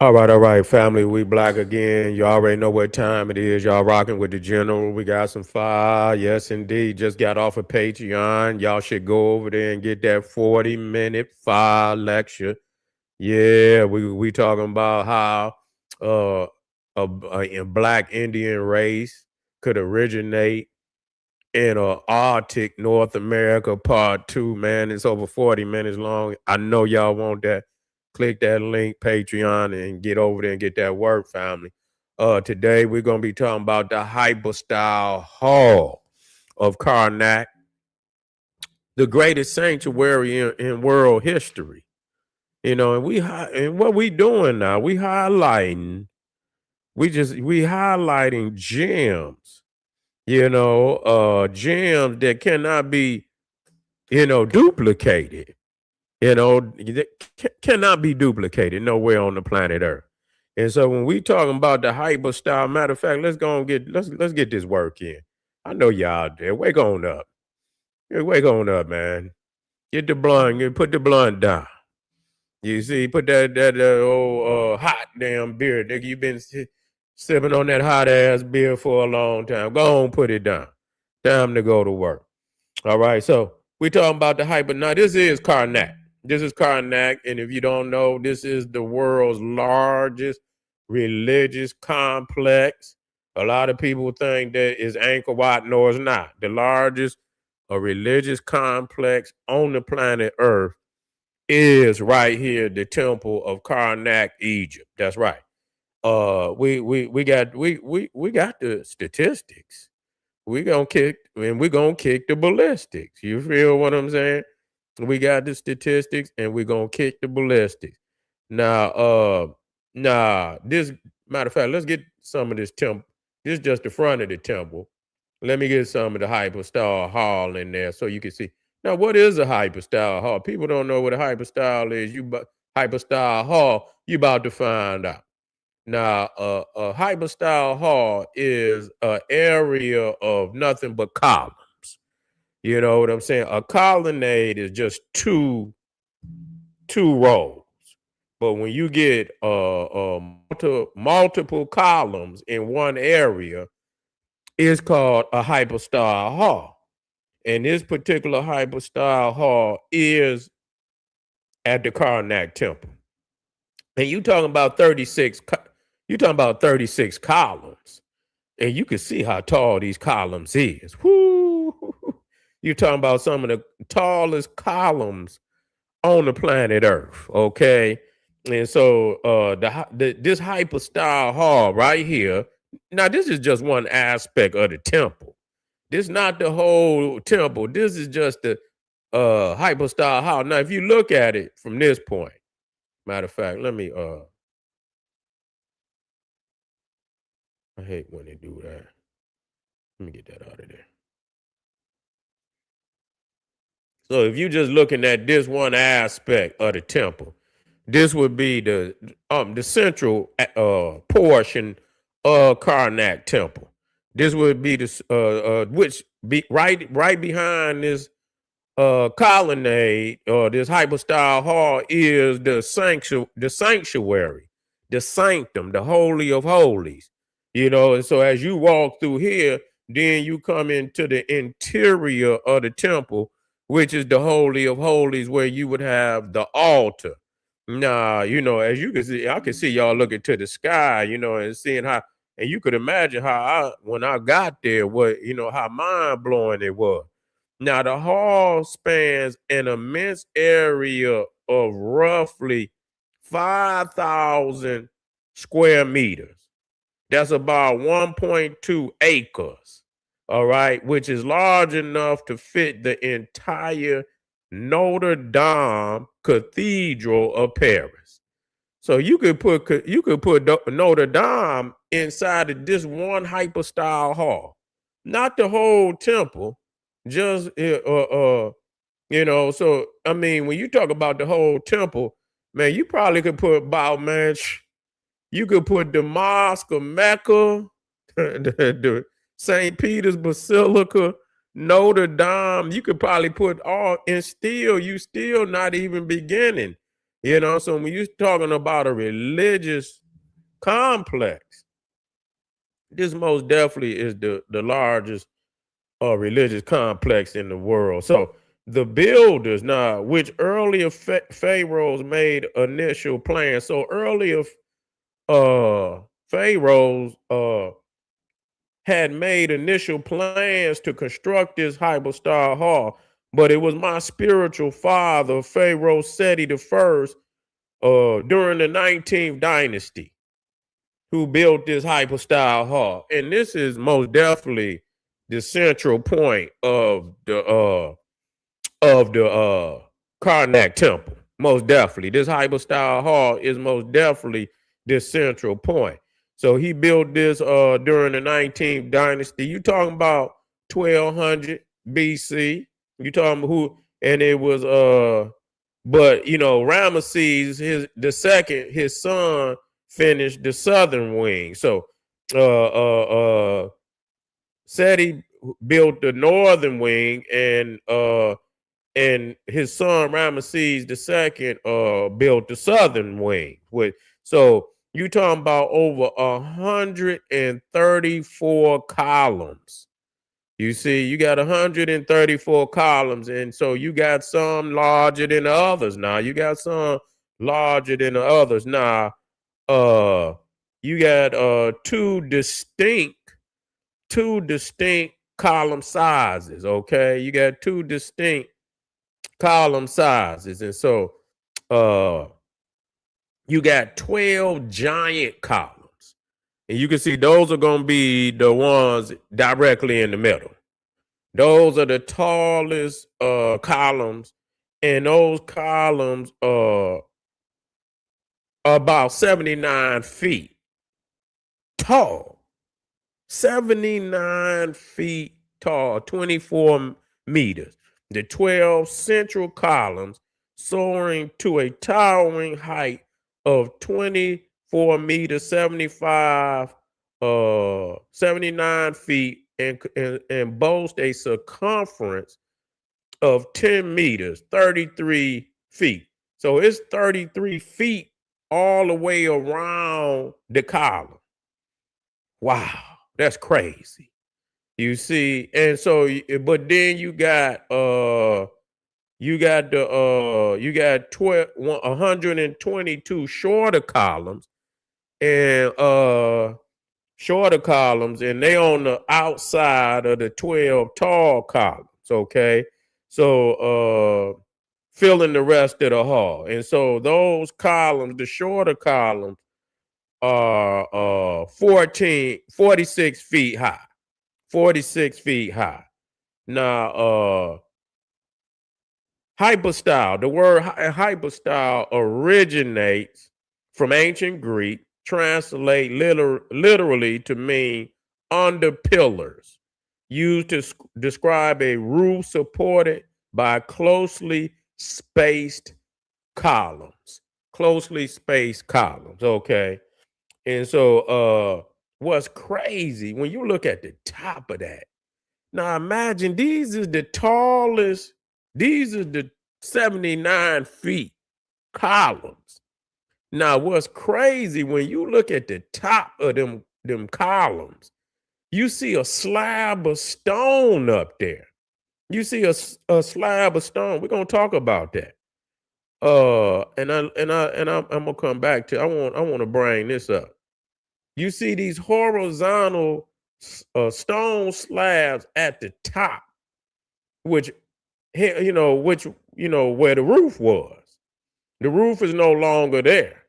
All right, family. We black again. You already know what time it is. Y'all rocking with the general. We got some fire. Yes, indeed. Just got off of Patreon. Y'all should go over there and get that 40-minute fire lecture. Yeah, we talking about how uh a black Indian race could originate in Arctic North America part two, man. It's over 40 minutes long. I know y'all want that. Click that link, Patreon, and get over there and get that work, family. Today we're gonna be talking about the Hypostle Hall of Karnak, the greatest sanctuary in world history. You know, and what we doing now, we highlighting gems, gems that cannot be, duplicated. Cannot be duplicated nowhere on the planet Earth. And so when we talking about the hyper style, matter of fact, let's get this work in. I know y'all out there. Wake on up. Yeah, wake on up, man. Get the blunt. Put the blunt down. You see, put that old hot damn beer, nigga. You've been sipping on that hot ass beer for a long time. Go on, put it down. Time to go to work. All right, so we talking about the hyper. Now, this is Karnak. This is Karnak, and if you don't know, this is the world's largest religious complex. A lot of people think that it's Angkor Wat. No, it's not. The largest religious complex on the planet Earth is right here, the Temple of Karnak, Egypt. That's right. We got the statistics. We're gonna kick the ballistics. You feel what I'm saying? We got the statistics and we're gonna kick the ballistics. Now, this matter of fact, let's get some of this temple. This is just the front of the temple. Let me get some of the hypostyle hall in there so you can see. Now, what is a hypostyle hall? People don't know what a hypostyle is. Hypostyle hall, you about to find out. Now, a hypostyle hall is an area of nothing but columns. You know what I'm saying? A colonnade is just two rows. But when you get multiple columns in one area, it's called a hypostyle hall. And this particular hypostyle hall is at the Karnak Temple. And you talking about 36 columns. And you can see how tall these columns is. Whoo! You're talking about some of the tallest columns on the planet Earth, okay? And so this hypostyle hall right here, now this is just one aspect of the temple. This is not the whole temple. This is just the hypostyle hall. Now, if you look at it from this point, matter of fact, I hate when they do that. Let me get that out of there. So if you're just looking at this one aspect of the temple, this would be the central portion of Karnak Temple. This would be the which be right behind this colonnade or this hypostyle hall is the sanctuary, the sanctum, the holy of holies. You know, and so as you walk through here, then you come into the interior of the temple, which is the holy of holies, where you would have the altar. Nah, as you can see, I can see y'all looking to the sky, and seeing how, and you could imagine how when I got there, how mind blowing it was. Now, the hall spans an immense area of roughly 5,000 square meters. That's about 1.2 acres, all right, which is large enough to fit the entire Notre Dame Cathedral of Paris. So you could put Notre Dame inside of this one hypostyle hall, not the whole temple, just So I mean, when you talk about the whole temple, man, you probably could put about, man, you could put the Mosque of Mecca, the St. Peter's Basilica, Notre Dame. You could probably put all, and still, you still not even beginning You know, so when you're talking about a religious complex, this most definitely is the largest religious complex in the world. So the builders now, which earlier pharaohs made initial plans. So earlier pharaohs had made initial plans to construct this hypostyle hall, but it was my spiritual father, Pharaoh SETI the first, during the 19th dynasty, who built this hypostyle hall. And this is most definitely the central point of the Karnak temple. Most definitely. This hypostyle hall is most definitely this central point. So he built this during the 19th dynasty. You talking about 1200 BC. You talking about who, and it was but you know, Ramesses the second, his son, finished the southern wing. So Seti built the northern wing, and his son Ramesses II built the southern wing. So you talking about over 134 columns. You see, you got 134 columns, and so you got some larger than the others. Now you got some larger than the others. Now, you got two distinct column sizes. Okay, you got two distinct column sizes, and so you got 12 giant columns, and you can see those are going to be the ones directly in the middle. Those are the tallest columns, and those columns are about 79 feet tall. 79 feet tall, 24 meters. The 12 central columns soaring to a towering height of 24 meters, 79 feet, and boast a circumference of 10 meters, 33 feet. So it's 33 feet all the way around the column. Wow, that's crazy. You see, and so, but then you got 122 shorter columns, and they on the outside of the 12 tall columns. Okay, so filling the rest of the hall, and so those columns, the shorter columns, are 46 feet high. 46 feet high. Now, hypostyle, the word hypostyle originates from ancient Greek, translate literally to mean under pillars, used to describe a roof supported by closely spaced columns. Closely spaced columns, okay? And so what's crazy, when you look at the top of that, now imagine these are the 79 feet columns. Now what's crazy, when you look at the top of them columns, you see a slab of stone up there. You see a slab of stone. We're gonna talk about that. And I'm gonna come back to. I want to bring this up. You see these horizontal stone slabs at the top, which where the roof was. The roof is no longer there,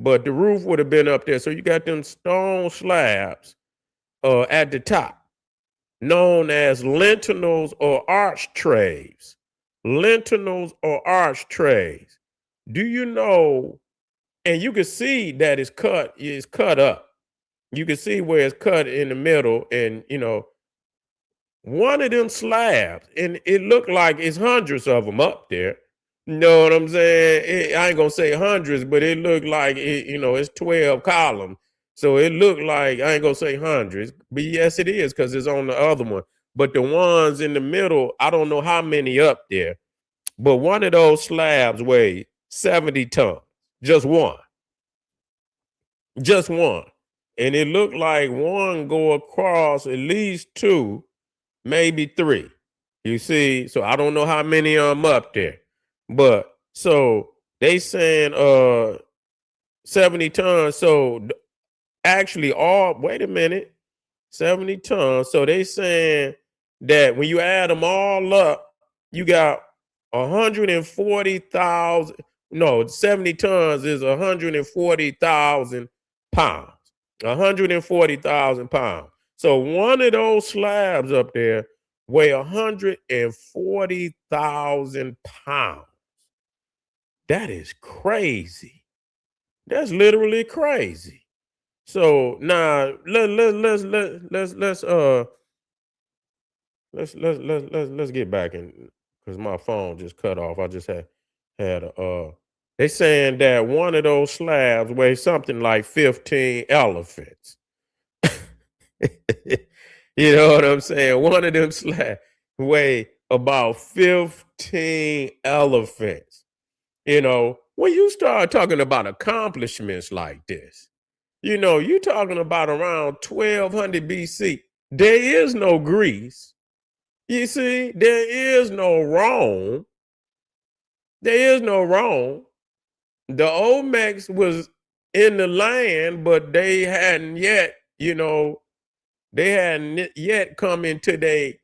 but the roof would have been up there. So you got them stone slabs at the top, known as lentinels or arch trays. Lentinels or arch trays. Do you know? And you can see that it's cut up. You can see where it's cut in the middle, and one of them slabs, and it looked like it's hundreds of them up there. You know what I'm saying? I ain't gonna say hundreds, but it looked like it's 12 columns. So it looked like, I ain't gonna say hundreds, but yes, it is, because it's on the other one. But the ones in the middle, I don't know how many up there, but one of those slabs weighed 70 tons. Just one. Just one. And it looked like one go across at least two, maybe three. You see, so I don't know how many of them up there. But so they saying 70 tons. So actually all wait a minute. 70 tons. So they saying that when you add them all up, you got 140,000. No, 70 tons is 140,000 pounds. 140,000 pounds. So one of those slabs up there weigh 140,000 pounds. That is crazy. That's literally crazy. So now let's get back in because my phone just cut off. I just had a they saying that one of those slabs weighs something like 15 elephants. You know what I'm saying? One of them slabs weigh about 15 elephants. You know, when you start talking about accomplishments like this, you know, you're talking about around 1200 BC. There is no Greece. You see, there is no Rome. There is no Rome. The Olmecs was in the land, but they hadn't yet, you know, they hadn't yet come into they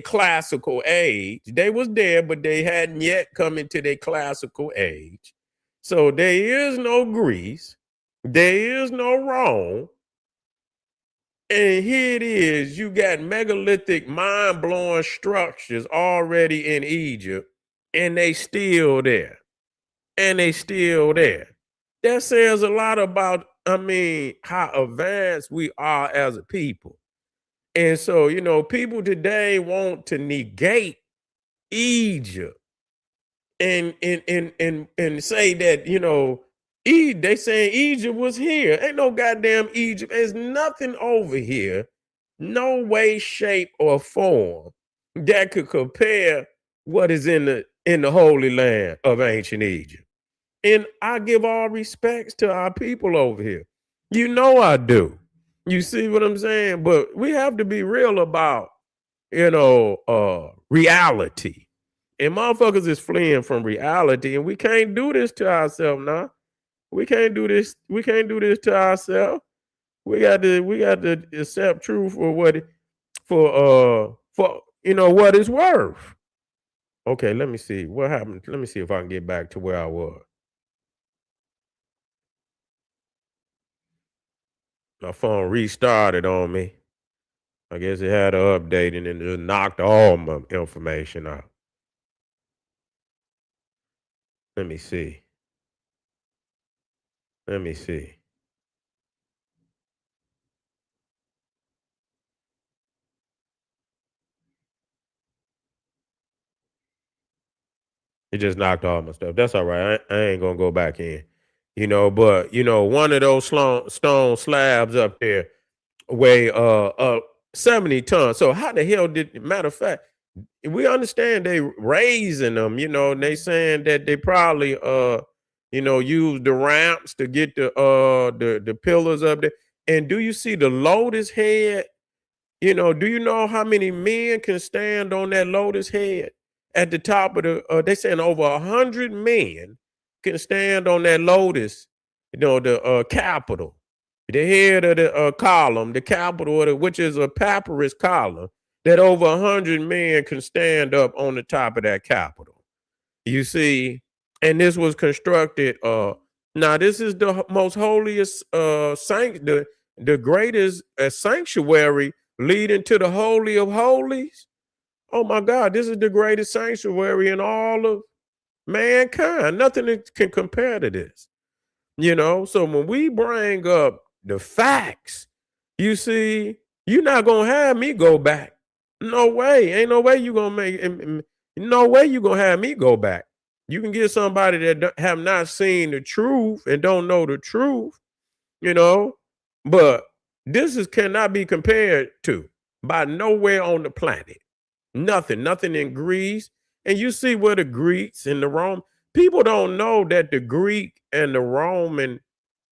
classical age. They was there, but they hadn't yet come into their classical age. So there is no Greece. There is no Rome. And here it is. You got megalithic, mind-blowing structures already in Egypt, and they still there. And they still there. That says a lot about, how advanced we are as a people. And so, you know, people today want to negate Egypt and say that, you know, they saying Egypt was here. Ain't no goddamn Egypt. There's nothing over here, no way, shape, or form that could compare what is in the Holy Land of ancient Egypt. And I give all respects to our people over here. You know I do. You see what I'm saying? But we have to be real about, reality. And motherfuckers is fleeing from reality, and we can't do this to ourselves now. We can't do this. We can't do this to ourselves. We got to accept truth for what it's worth. Okay, let me see what happened. Let me see if I can get back to where I was. My phone restarted on me. I guess it had an update and it just knocked all my information out. Let me see. Let me see. It just knocked all my stuff. That's all right. I ain't gonna go back in. But one of those stone slabs up there weigh 70 tons. So how the hell matter of fact, we understand they raising them, and they saying that they probably use the ramps to get the pillars up there. And do you see the lotus head? Do you know how many men can stand on that lotus head at the top of they saying over 100 men can stand on that lotus, the capital, the head of the column, the capital, which is a papyrus column, that over 100 men can stand up on the top of that capital. You see, and this was constructed. Now this is the most holiest the greatest sanctuary leading to the Holy of Holies. Oh my God, this is the greatest sanctuary in all of mankind. Nothing can compare to this. So when we bring up the facts, you see, you're not gonna have me go back. No way. Ain't no way you gonna no way you gonna have me go back. You can get somebody that have not seen the truth and don't know the truth, but this cannot be compared to by nowhere on the planet. Nothing in Greece. And you see where the Greeks and the Rome, People don't know that the Greek and the Roman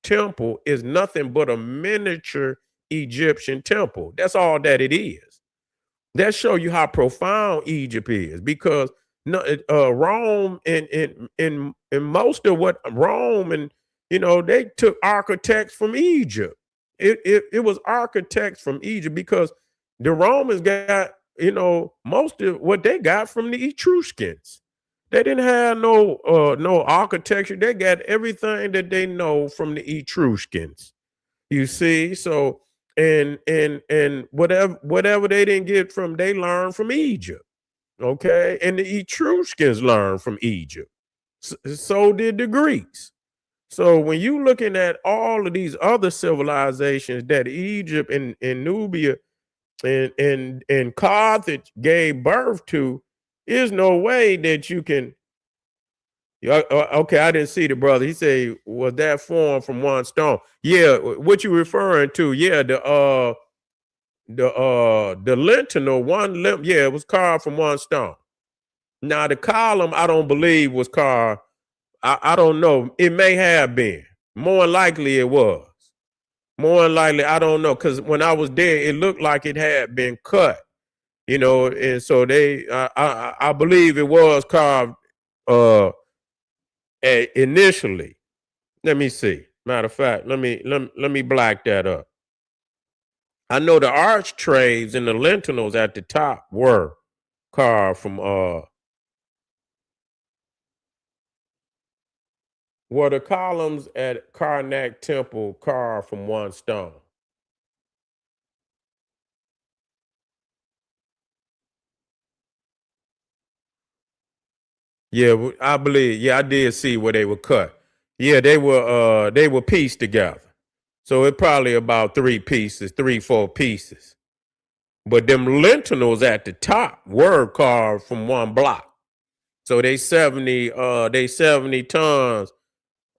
temple is nothing but a miniature Egyptian temple. That's all that it is. That show you how profound Egypt is, because no, Rome and most of what Rome and they took architects from Egypt. It was architects from Egypt, because the Romans got most of what they got from the Etruscans. They didn't have no architecture. They got everything that they know from the Etruscans. You see, so and whatever they didn't get from, they learned from Egypt. Okay, and the Etruscans learned from Egypt. So did the Greeks. So when you looking at all of these other civilizations that Egypt and Nubia and Carthage gave birth to, is no way that you can. Yeah, okay, I didn't see the brother. He said, was that formed from one stone? Yeah, what you referring to? Yeah, the lintel, one limb. Yeah, it was carved from one stone. Now the column, I don't believe was carved. I don't know. It may have been. More likely it was. More likely, I don't know, because when I was there, it looked like it had been cut. And so I believe it was carved uh initially. Let me see. Matter of fact, let me black that up. I know the architraves and the lintels at the top were carved from were the columns at Karnak temple carved from one stone. Yeah, I believe. Yeah, I did see where they were cut. Yeah, they were pieced together. So it probably about three pieces, three, four pieces. But them lintels at the top were carved from one block. So they 70 tons,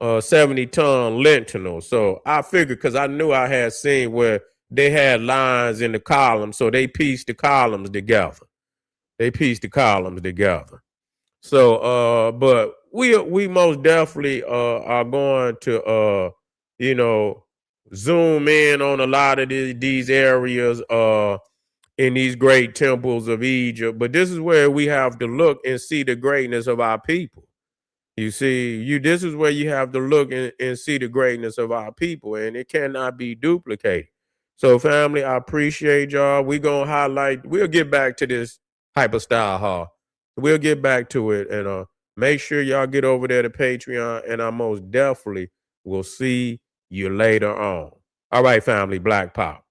70-ton lintel. So I figured, because I knew I had seen where they had lines in the columns, so they pieced the columns together. They pieced the columns together. So but we most definitely are going to you know zoom in on a lot of these areas in these great temples of Egypt. But this is where we have to look and see the greatness of our people. You see, this is where you have to look and see the greatness of our people, and it cannot be duplicated. So, family, I appreciate y'all. We'll get back to this hyper hall. We'll get back to it, and make sure y'all get over there to Patreon, and I most definitely will see you later on. All right, family, Black Pop.